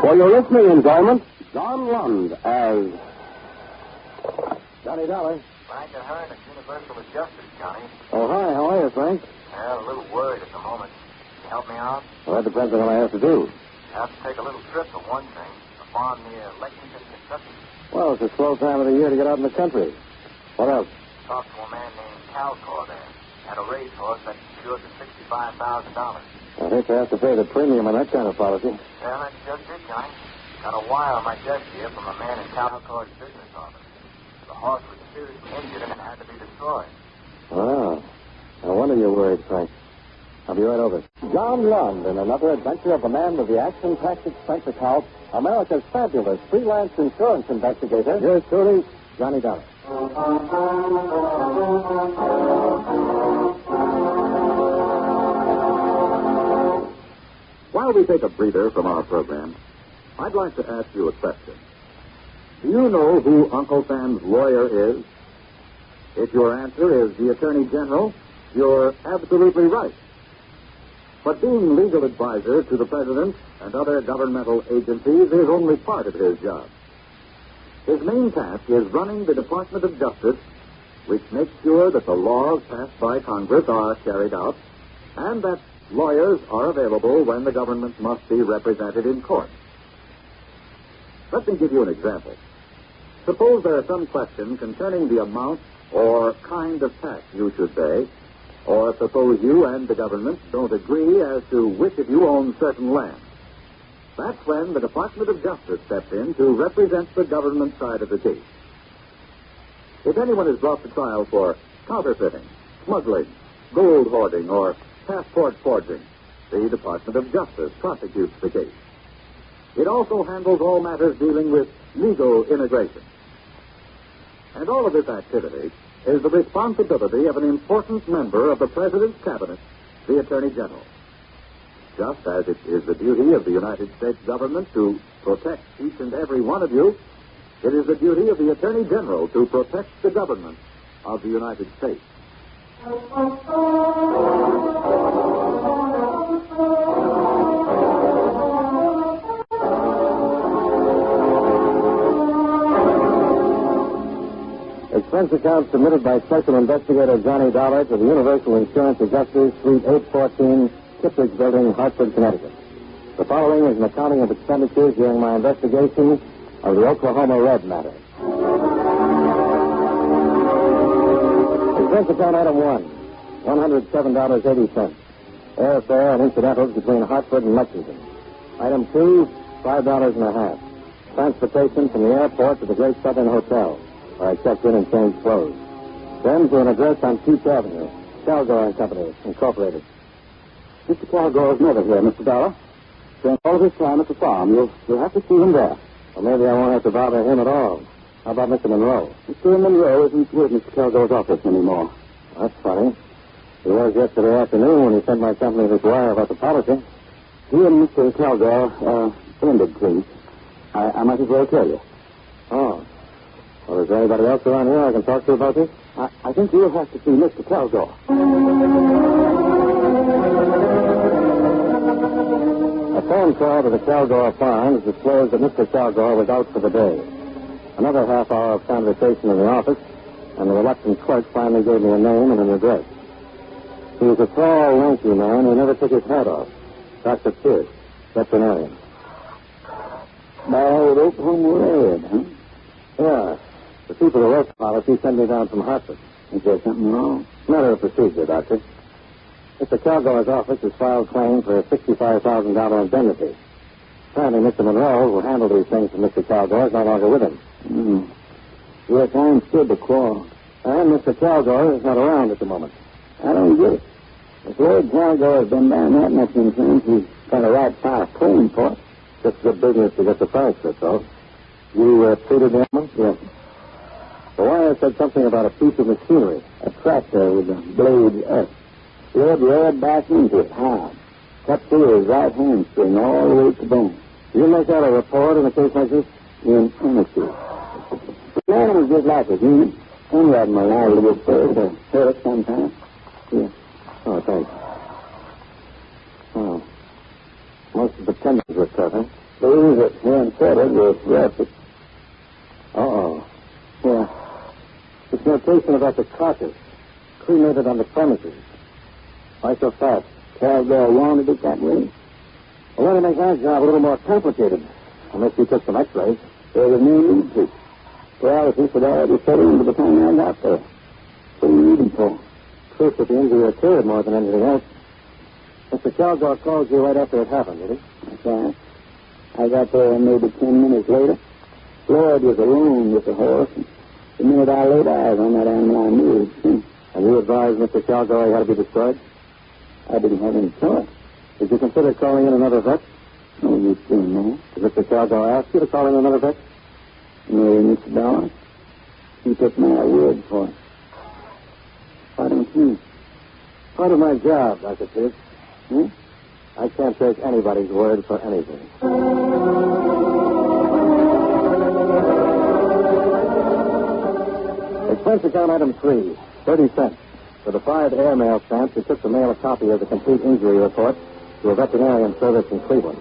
For your listening enjoyment, John Lund as Johnny Dollar. Frank Ahern at Universal Adjusters, Johnny. Oh, hi. How are you, Frank? Well, a little worried at the moment. Can you help me out? Well, that depends on what I have to do. I have to take a little trip for one thing. A farm near Lexington, Kentucky. Well, it's a slow time of the year to get out in the country. What else? Talked to a man named Calcor there. Had a racehorse that insured for $65,000. I think I have to pay the premium on that kind of policy. Well, that's just it, Johnny. Got a wire on my desk here from a man in Calcor's business office. The horse was seriously injured and had to be destroyed. Ah. No wonder you're worried, Frank. I'll be right over. John Lund in another adventure of a man with the action-packed expense account, America's fabulous freelance insurance investigator. Yours truly, Johnny Dollar. While we take a breather from our program, I'd like to ask you a question. Do you know who Uncle Sam's lawyer is? If your answer is the Attorney General, you're absolutely right. But being legal advisor to the President and other governmental agencies is only part of his job. His main task is running the Department of Justice, which makes sure that the laws passed by Congress are carried out, and that lawyers are available when the government must be represented in court. Let me give you an example. Suppose there is some question concerning the amount or kind of tax you should pay, or suppose you and the government don't agree as to which of you owns certain land. That's when the Department of Justice steps in to represent the government side of the case. If anyone is brought to trial for counterfeiting, smuggling, gold hoarding, or passport forging, the Department of Justice prosecutes the case. It also handles all matters dealing with legal immigration. And all of this activity is the responsibility of an important member of the President's Cabinet, the Attorney General. Just as it is the duty of the United States government to protect each and every one of you, it is the duty of the Attorney General to protect the government of the United States. Expense account submitted by Special Investigator Johnny Dollar to the Universal Insurance Adjusters, Suite 814, Kittredge Building, Hartford, Connecticut. The following is an accounting of expenditures during my investigation of the Oklahoma Red matter. Expense account item 1, $107.80. Airfare and incidentals between Hartford and Lexington. Item 2, $5.50. Transportation from the airport to the Great Southern Hotel, where I checked in and changed clothes. Then to an address on Peach Avenue, Calgore and Company, Incorporated. Mr. Calgore is never here, Mr. Dollar. Spent all of his time at the farm. You'll have to see him there. Well, maybe I won't have to bother him at all. How about Mr. Monroe? Mr. Monroe isn't with Mr. Calgore's office anymore. That's funny. He was yesterday afternoon when he sent my company this wire about the policy. He and Mr. Calgore ended things. I might as well tell you. Oh. Well, is there anybody else around here I can talk to about this? I think you'll have to see Mr. Calgore. A phone call to the Calgore Farms disclosed that Mr. Calgore was out for the day. Another half hour of conversation in the office, and the reluctant clerk finally gave me a name and an address. He was a tall, lanky man who never took his hat off. Dr. Pierce, veterinarian. My old Oklahoma Red, huh? Yeah. The people who wrote the policy sent me down from Hartford. Is there something wrong? Matter of procedure, Doctor. Mr. Calgore's office has filed claim for a $65,000 indemnity. Apparently, Mr. Monroe, who handled these things for Mr. Calgore, is no longer with him. Yes, I understood the quarrel. And Mr. Calgore is not around at the moment. I don't get it. If Lord Calgore has been down that much insurance, he's got a right file claim for it. Just good business to get the price, that's all. You treated him? Yes. The wire said something about a piece of machinery. A tractor with a blade up. Slid right back into it hard. Cut through his right hamstring all the way to the bone. You make out a report in a case like this? In honesty. The man was just like a human. Some of them are liable to get hurt sometimes. Yeah. Oh, thanks. Oh. Most of the tendons were cut, huh? Those that weren't settled were arrested. Uh-oh. Yeah. It's notation about the carcass. Cremated on the premises. Why so fast? Cowgirl wanted it that way. Well, that'll make our job a little more complicated. Unless you took some x-rays. There was no need to. Paralysis had already set in by the time I got there. What do you need him for? Proof that the injury occurred more than anything else. Mr. Caldor called you right after it happened, did he? That's right. I got there maybe 10 minutes later. Floyd was alone with the horse, and the minute I laid eyes on that animal, I knew it was him. And you advised Mr. Caldor he had to be destroyed? I didn't have any choice. Did you consider calling in another vet? No use doing that. Did Mr. Caldor ask you to call in another vet? No, Mr. Dollar. He took my word for it. Why don't you? Part of my job, Dr. Pierce. Hmm? I can't take anybody's word for anything. Expense account item 3, 30 cents. For the 5 airmail stamps, it took to mail a copy of the complete injury report to a veterinarian service in Cleveland.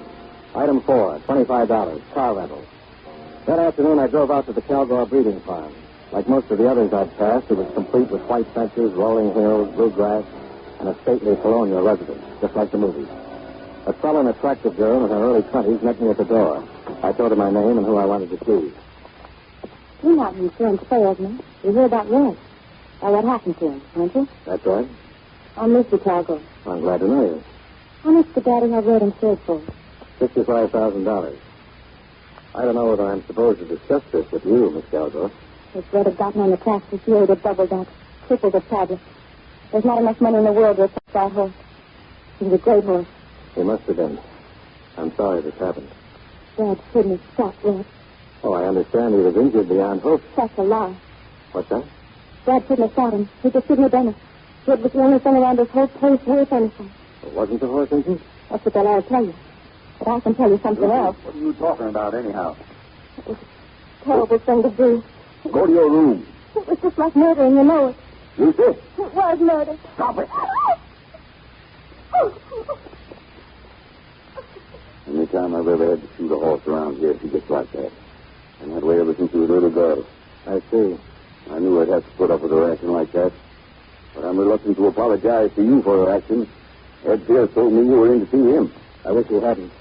Item 4, $25, car rental. That afternoon, I drove out to the Caldor breeding farm. Like most of the others I'd passed, it was complete with white fences, rolling hills, blue grass, and a stately colonial residence, just like the movies. A sullen, attractive girl in her early 20s met me at the door. I told her my name and who I wanted to see. You're not an insurance salesman. You hear about Red. Now, what happened to him, aren't you? That's right. I'm Mr. Caldor. I'm glad to know you. How much did Daddy have Red insured for? $65,000. I don't know whether I'm supposed to discuss this with you, Miss Caldor. If Red had gotten on the tracks this year, he'd have doubled that, tripled the problem. There's not enough money in the world to affect that horse. He was a great horse. He must have been. I'm sorry this happened. Dad shouldn't have shot Red. Oh, I understand he was injured beyond hope. That's a lie. What's that? Dad shouldn't have shot him. He just shouldn't have done it. Red was the only thing around this whole place worth anything. Well, wasn't the horse injured? That's what they'll all tell you. But I can tell you something else. What are you talking about, anyhow? It was a terrible thing to do. Go to your room. It was just like murder, and you know it. Lucy? It was murder. Stop it. Any time I've ever had to shoot a horse around here, she gets like that. And that way ever since she was a little girl. I see. I knew I'd have to put up with her acting like that. But I'm reluctant to apologize to you for her actions. Ed Pierce told me you were in to see him. I wish you hadn't.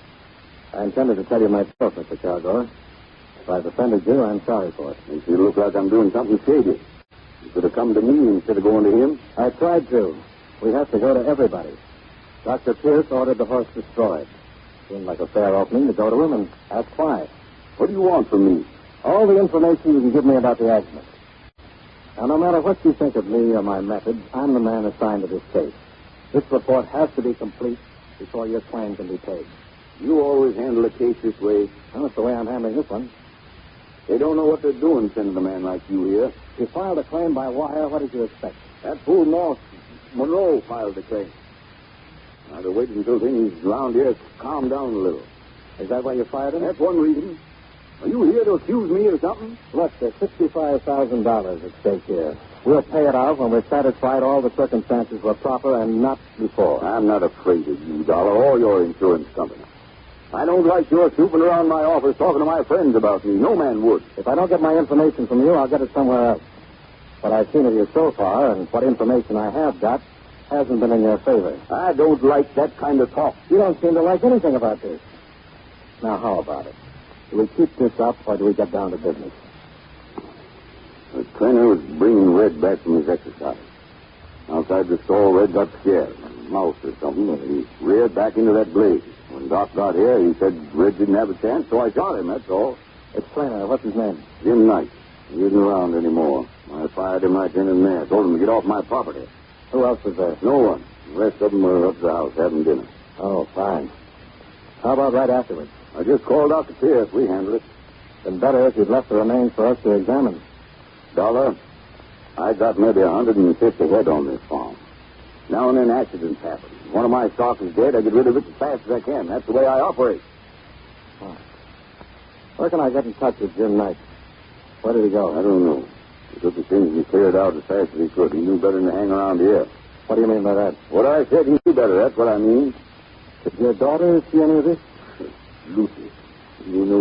I intended to tell you myself, Mr. Caldor. If I've offended you, I'm sorry for it. Makes you look like I'm doing something shady. You could have come to me instead of going to him. I tried to. We have to go to everybody. Dr. Pierce ordered the horse destroyed. Seemed like a fair opening to go to him and ask why. What do you want from me? All the information you can give me about the accident. Now, no matter what you think of me or my methods, I'm the man assigned to this case. This report has to be complete before your claim can be paid. You always handle a case this way. Well, that's the way I'm handling this one. They don't know what they're doing sending a man like you here. You filed a claim by wire. What did you expect? That fool Monroe filed the claim. Now, they're waiting until things around here calm down a little. Is that why you fired him? That's one reason. Are you here to accuse me of something? Look, there's $65,000 at stake here. We'll pay it out when we're satisfied all the circumstances were proper and not before. I'm not afraid of you, Dollar, or your insurance company. I don't like your snooping around my office talking to my friends about me. No man would. If I don't get my information from you, I'll get it somewhere else. What I've seen of you so far and what information I have got hasn't been in your favor. I don't like that kind of talk. You don't seem to like anything about this. Now, how about it? Do we keep this up, or do we get down to business? The trainer was bringing Red back from his exercise. Outside the stall, Red got scared. A mouse or something, and he reared back into that blaze. When Doc got here, he said Red didn't have a chance, so I shot him, that's all. Explain, what's his name? Jim Knight. He isn't around anymore. I fired him right then and there. Told him to get off my property. Who else was there? No one. The rest of them were up at the house having dinner. Oh, fine. How about right afterwards? I just called Dr. Pierce. We handled it. Been better if you'd left the remains for us to examine. Dollar, I got maybe 150 head on this farm. Now and then accidents happen. One of my stock is dead. I get rid of it as fast as I can. That's the way I operate. Oh. Where can I get in touch with Jim Knight? Where did he go? I don't know. He took the things and cleared out as fast as he could. He knew better than to hang around here. What do you mean by that? What I said, he knew better. That's what I mean. Did your daughter see any of this? Lucy.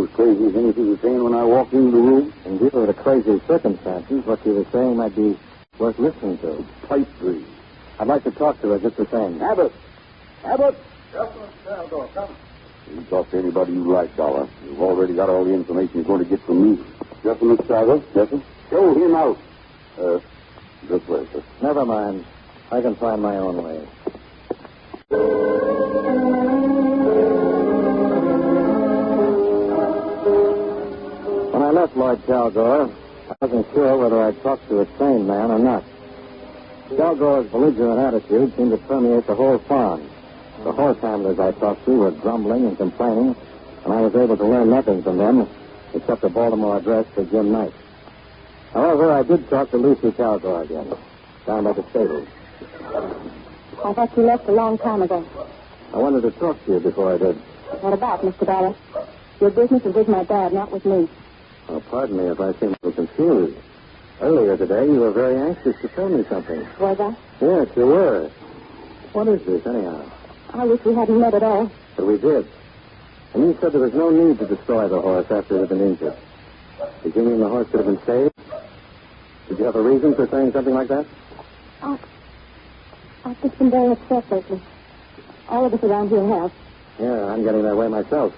as crazy as anything was saying when I walked into the room? In view of the crazy circumstances, what she was saying might be worth listening to. Pipe dream. I'd like to talk to her just the same. Abbott! Abbott! Yes, Mr. Aldo, come. You talk to anybody you like, Dollar. You've already got all the information you're going to get from me. Yes, sir, Mr. Aldo. Yes, sir. Show him out. This way, sir. Never mind. I can find my own way. When I left Lloyd Calgore, I wasn't sure whether I'd talked to a sane man or not. Calgore's belligerent attitude seemed to permeate the whole farm. The horse handlers I talked to were grumbling and complaining, and I was able to learn nothing from them except a Baltimore address for Jim Knight. However, I did talk to Lucy Calgore again, down by the stables. I thought you left a long time ago. I wanted to talk to you before I did. What about, Mr. Dollar? Your business is with my dad, not with me. Oh, pardon me if I seem a little confused. Earlier today, you were very anxious to tell me something. Was I? Yes, you were. What is this, anyhow? I wish we hadn't met at all. But we did. And you said there was no need to destroy the horse after it had been injured. Did you mean the horse could have been saved? Did you have a reason for saying something like that? I've just been very upset lately. All of us around here have. Yeah, I'm getting that way myself.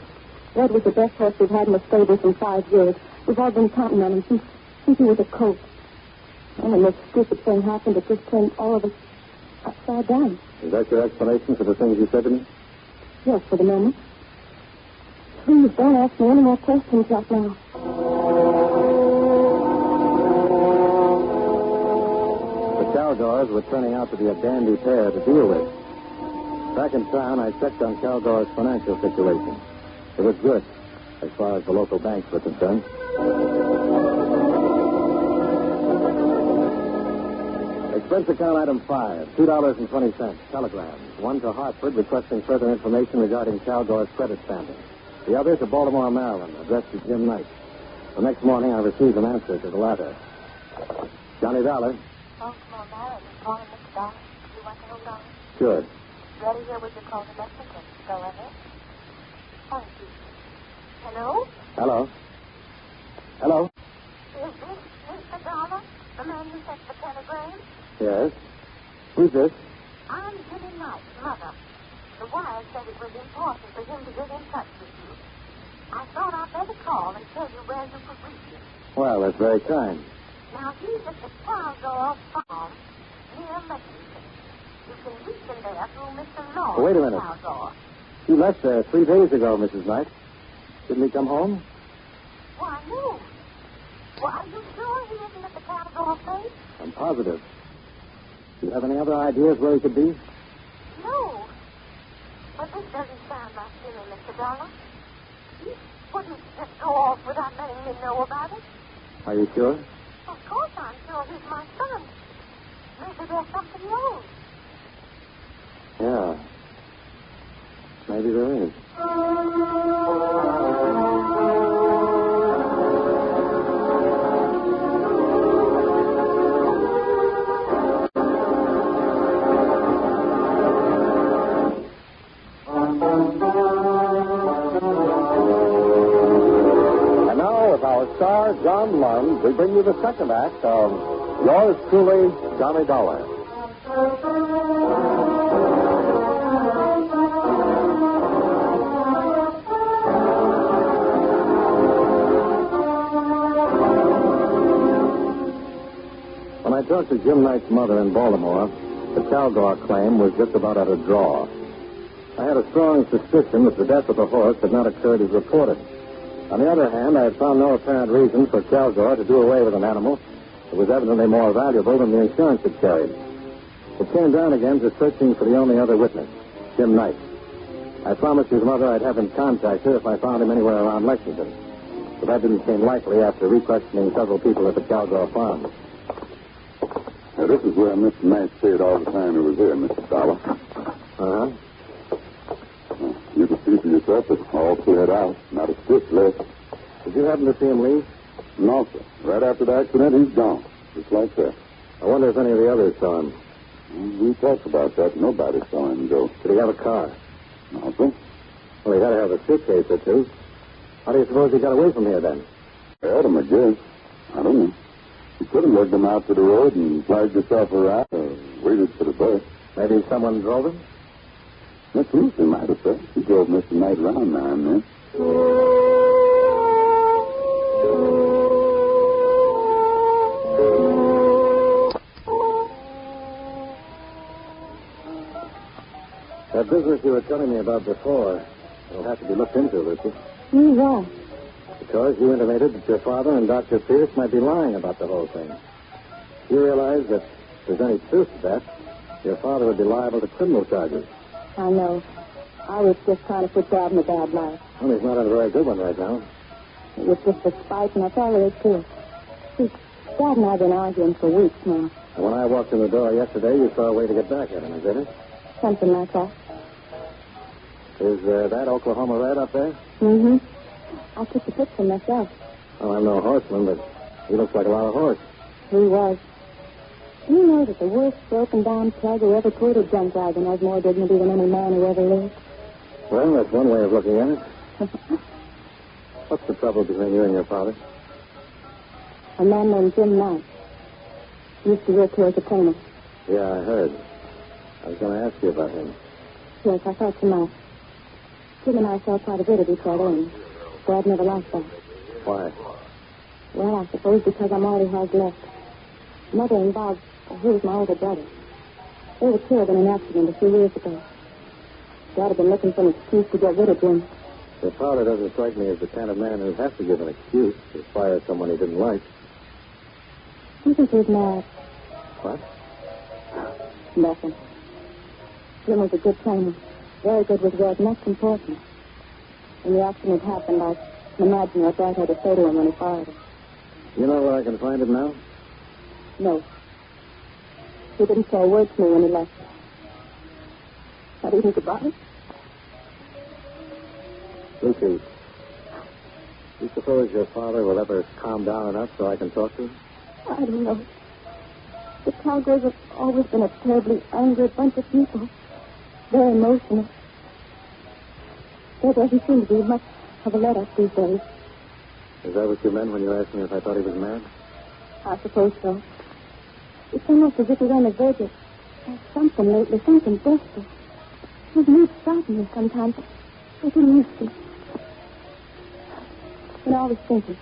Red was the best horse we've had in the stable in 5 years. We've all been counting on him since he was a colt. And when this stupid thing happened, it just turned all of us upside down. Is that your explanation for the things you said to me? Yes, for the moment. Please don't ask me any more questions right now. The Calgores were turning out to be a dandy pair to deal with. Back in town, I checked on Calgore's financial situation. It was good, as far as the local banks were concerned. Expense account item 5, $2.20, telegrams. One to Hartford requesting further information regarding Calgore's credit standing. The other to Baltimore, Maryland, addressed to Jim Knight. The next morning, I received an answer to the latter. Johnny Dollar. Baltimore, Maryland. Calling Mr. Dollar. You want to hold on? Sure. Ready here with your call to Mexico. Go ahead. Thank you. Hello? Hello. Hello. Is this Mr. Dollar? The man who sent the telegram? Yes. Who's this? I'm Jimmy Knight's mother. The wire said it was important for him to get in touch with you. I thought I'd better call and tell you where you could reach him. Well, that's very kind. Now, he's at the Calgore farm near Lexington. You can reach him there through Mr. Lord. Wait a minute. Calgore. You left there 3 days ago, Mrs. Knight. Didn't he come home? Why, no. Well, are you sure he isn't at the Calgore place? I'm positive. Do you have any other ideas where he could be? No. But this doesn't sound like Jimmy, Mr. Dollar. He wouldn't just go off without letting me know about it. Are you sure? Of course I'm sure he's my son. Maybe there's something wrong. Yeah. Maybe there is. And now, with our star, John Lund, we bring you the second act of Yours Truly, Johnny Dollar. When I talked to Jim Knight's mother in Baltimore, the Calgore claim was just about at a draw. I had a strong suspicion that the death of the horse had not occurred as reported. On the other hand, I had found no apparent reason for Calgore to do away with an animal that was evidently more valuable than the insurance it carried. It came down again to searching for the only other witness, Jim Knight. I promised his mother I'd have him contact her if I found him anywhere around Lexington. But that didn't seem likely after re-questioning several people at the Calgore farm. Now, this is where Mr. Knight stayed all the time he was here, Mr. Dollar. Uh-huh. You can see for yourself that all cleared out. Not a stitch left. Did you happen to see him leave? No, sir. Right after the accident, he's gone. Just like that. I wonder if any of the others saw him. We talked about that. Nobody saw him go. Did he have a car? No, sir. Well, he had to have a suitcase or two. How do you suppose he got away from here, then? Had him, I guess. I don't know. He could have lugged him out to the road and flagged himself around or waited for the bus. Maybe someone drove him? Miss Lucy might have said. She drove Mr. Knight around now and then. That business you were telling me about before will have to be looked into, Lucy. Why? Because you intimated that your father and Dr. Pierce might be lying about the whole thing. You realize that if there's any truth to that, your father would be liable to criminal charges. I know. I was just trying to put Dad in a bad light. Well, he's not in a very good one right now. It was just a spite, and that's all there is to it. See, Dad and I have been arguing for weeks now. And when I walked in the door yesterday, you saw a way to get back at him, is that it? Something like that. Is that Oklahoma Red up there? Mm-hmm. I took the picture myself. Well, I'm no horseman, but he looks like a lot of horse. He was. Do you know that the worst broken-down plug who ever pulled a drunk wagon has more dignity than any man who ever lived? Well, that's one way of looking at it. What's the trouble between you and your father? A man named Jim Knight. He used to work here as a trainer. Yeah, I heard. I was going to ask you about him. Yes, I thought you might. Jim and I saw quite a bit of each other, and Dad never liked that. Why? Well, I suppose because I'm all he has left. Mother and Bob, he was my older brother. They were killed in an accident a few years ago. Dad had been looking for an excuse to get rid of Jim. Your father doesn't strike me as the kind of man who has to give an excuse to fire someone he didn't like. You think he's mad? What? Nothing. Jim was a good trainer. Very good with work, most important. When the accident happened, I can imagine what Dad had to say to him when he fired him. You know where I can find him now? No. He didn't say a word to me when he left. Not even goodbye. Lucy, do you suppose your father will ever calm down enough so I can talk to him? I don't know. The Cowgirls have always been a terribly angry bunch of people. Very emotional. There doesn't seem to be much of a let-up these days. Is that what you meant when you asked me if I thought he was mad? I suppose so. It's almost as if he's on the verge of something lately, something desperate. His moods frighten me sometimes. I didn't used to. But I was thinking.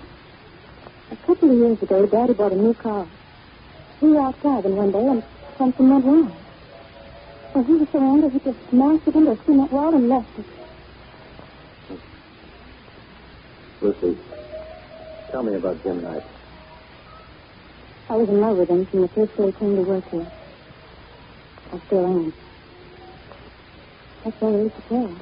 A couple of years ago, Daddy bought a new car. We were outside and one day and something went wrong. Well, he was so angry he just smashed it into a cement wall and left it. Lucy, tell me about Jim Knight. I was in love with him from the first day he came to work here. I still am. That's all there is to tell.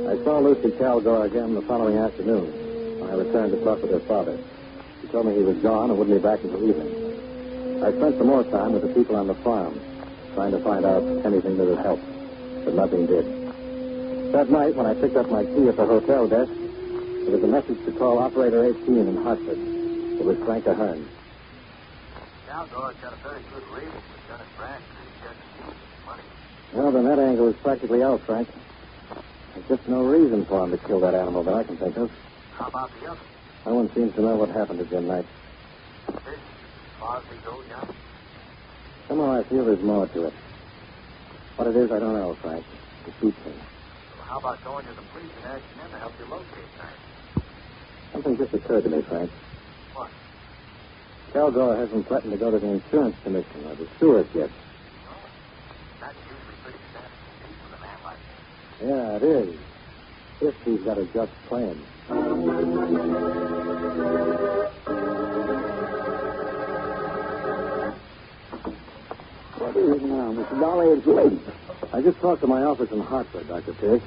I saw Lucy Calgore again the following afternoon when I returned to talk with her father. She told me he was gone and wouldn't be back until evening. I spent some more time with the people on the farm, trying to find out anything that would help, but nothing did. That night, when I picked up my key at the hotel desk, there was a message to call Operator 18 in Hartford. It was Frank Ahern. Calgore's got a very good reason for Dennis Branch. He doesn't need money. Well, then that angle is practically out, Frank. There's just no reason for him to kill that animal that I can think of. How about the other? No one seems to know what happened to Jim Knight. This, as far as we go, John? Somehow I feel there's more to it. What it is, I don't know, Frank. It keeps me. Well, how about going to the police and asking them to help you locate Knight? Something just occurred to me, Frank. What? Calgore hasn't threatened to go to the insurance commission or to sue us yet. That's usually pretty standard procedure with a man like that. Yeah, it is. If he's got a just claim. What is it now, Mr. Dolly? It's late. I just talked to my office in Hartford, Dr. Pierce.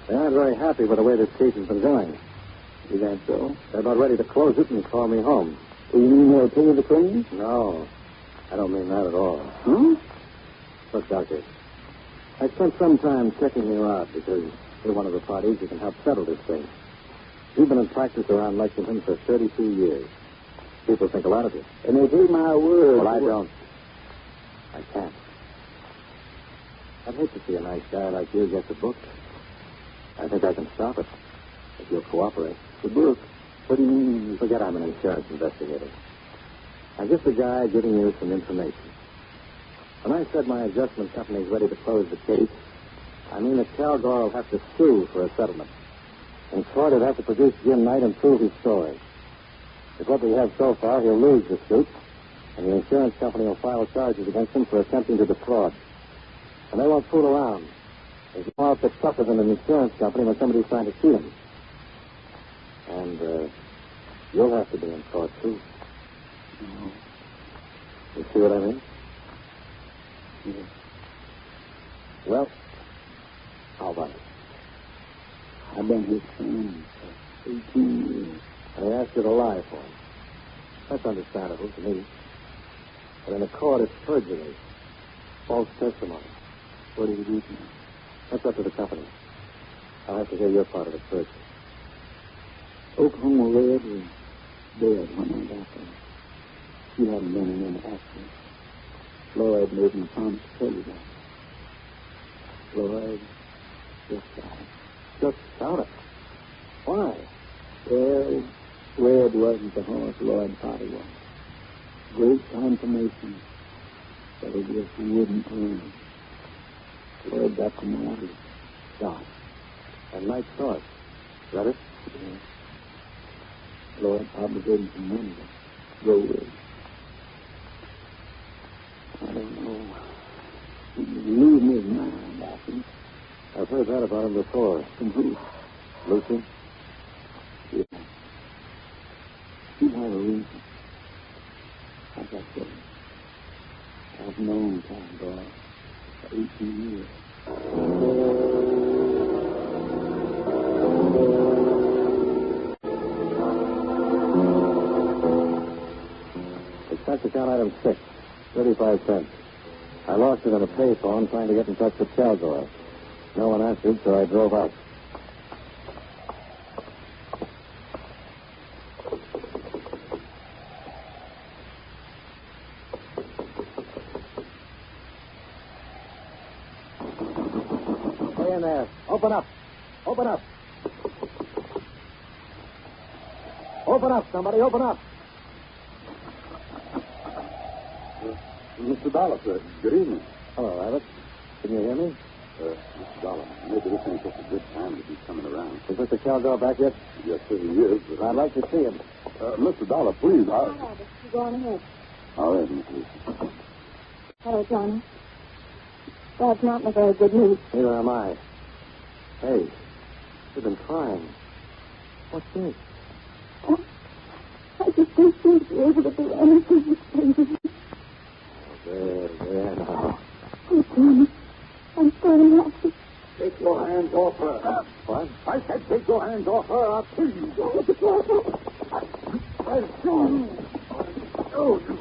They aren't very happy with the way this case has been going. Is that so? They're about ready to close it and call me home. Do you mean they'll pay the claim? No, I don't mean that at all. Hmm? Look, Doctor, I spent some time checking you out because you're one of the parties who can help settle this thing. You've been in practice around Lexington for 32 years. People think a lot of you. And they take my word. Well, I don't. I can't. I'd hate to see a nice guy like you get the book. I think I can stop it if you'll cooperate. The book? What do you mean? Forget I'm an insurance investigator. I'm just a guy giving you some information. When I said my adjustment company's ready to close the case, I mean that Kilgore will have to sue for a settlement. In court, he'll have to produce Jim Knight and prove his story. With what we have so far, he'll lose the suit, and the insurance company will file charges against him for attempting to defraud. And they won't fool around. There's no outfit tougher than an insurance company when somebody's trying to cheat him. And you'll have to be in court, too. No. You see what I mean? Yes. Well, how about it? I've been his friend for 18 years. And he asked you to lie for him. That's understandable to me. But in a court, it's perjury. False testimony. What do you do to me? That's up to the company. I'll have to hear your part of it first. Oklahoma Red was dead when I got there. He hadn't been in any accident. Floyd made me promise to tell you that. Floyd just died. Just count it. Why? Well, Red wasn't the horse Lloyd thought he was. Great confirmation that he just wouldn't turn. Lloyd got the money. Shot. And Knight saw it. Is that it? Yes. Lloyd probably gave him some money to go with. I don't know. He's losing his mind, I think. I've heard that about him before. From who? Lucy? Yeah. He'd have a reason. Like I said, I've known Kilgore for 18 years. Expense account item 6, 35 cents. I lost it on a payphone trying to get in touch with Kilgore. No one answered, so I drove out. Stay in there. Open up. Open up. Open up, somebody. Open up. Mr. Dollar, sir. Good evening. Hello, Abbott. Can you hear me? Mr. Dollar, maybe this ain't such a good time to be coming around. Is Mr. Kilgore back yet? Yes, sir, he is. But I'd like to see him. Mr. Dollar, please. All right, Abbott. You go on ahead. All right, Miss Lucy. Hello, Johnny. Dad's not in a very good mood. Neither am I. Hey, you've been crying. What's this? I just don't seem to be able to do anything with things. There now. Oh, Johnny, I'm starting happy. Take your hands off her. What? I said take your hands off her. I'll kill you. Oh, be careful. I'll show you. I'll show you.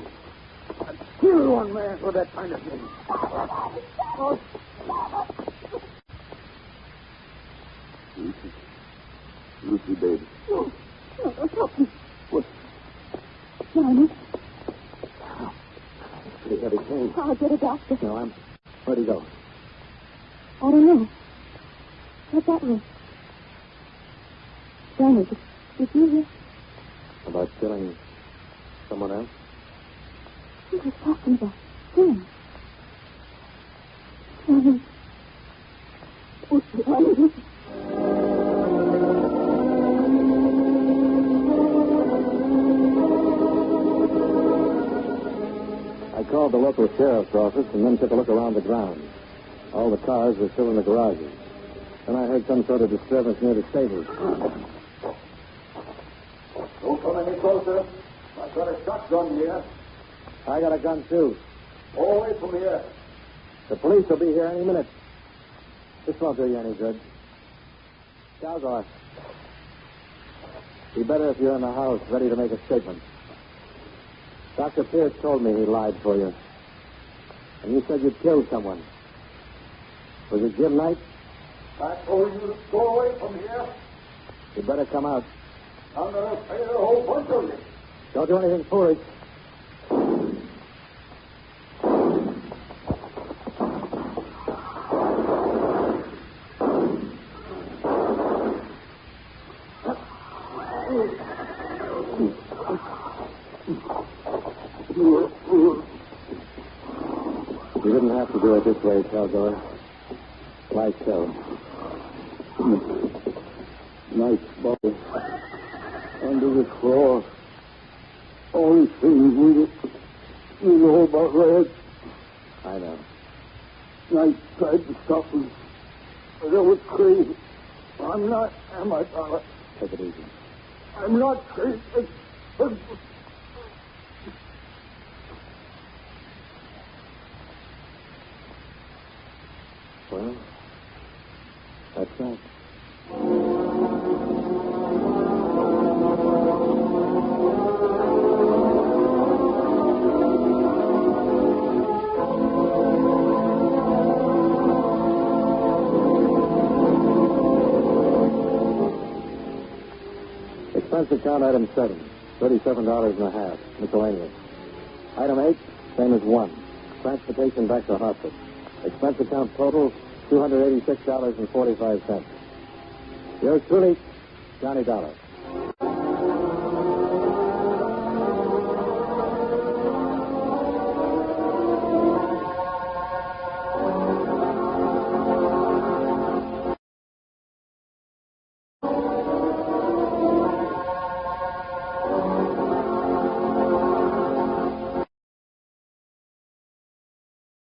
I'll kill one man for that kind of thing. Oh. Lucy. Lucy, baby. No, don't help me. What? Johnny, Pretty heavy case. I'll get a doctor. No, Where'd he go? I don't know. What's that mean? Johnny, did you hear? About killing someone else? He was talking about Jim. Johnny. Oh, Johnny. I called the local sheriff's office and then took a look around the grounds. All the cars were still in the garages. Then I heard some sort of disturbance near the stables. Don't come any closer. I've got a shotgun here. I got a gun, too. Go away from here. The police will be here any minute. This won't do you any good. Kilgore. Be better if you're in the house, ready to make a statement. Dr. Pierce told me he lied for you. And you said you'd killed someone. Was it Jim Knight? I told you to go away from here. You better come out. I'm going to pay a whole bunch of you. Don't do anything foolish. You didn't have to do it this way, Caldor. Why so? Nice bubble. Under the floor. Only thing we know about Red. I know. I tried to stop him. But I was crazy. I'm not, am I, Dollar? Take it easy. I'm not crazy. Well, that's right. Expense account item 7, $37.50, miscellaneous. Item 8, same as 1, transportation back to hospital. Expense account total, $286.45. Yours truly, Johnny Dollar.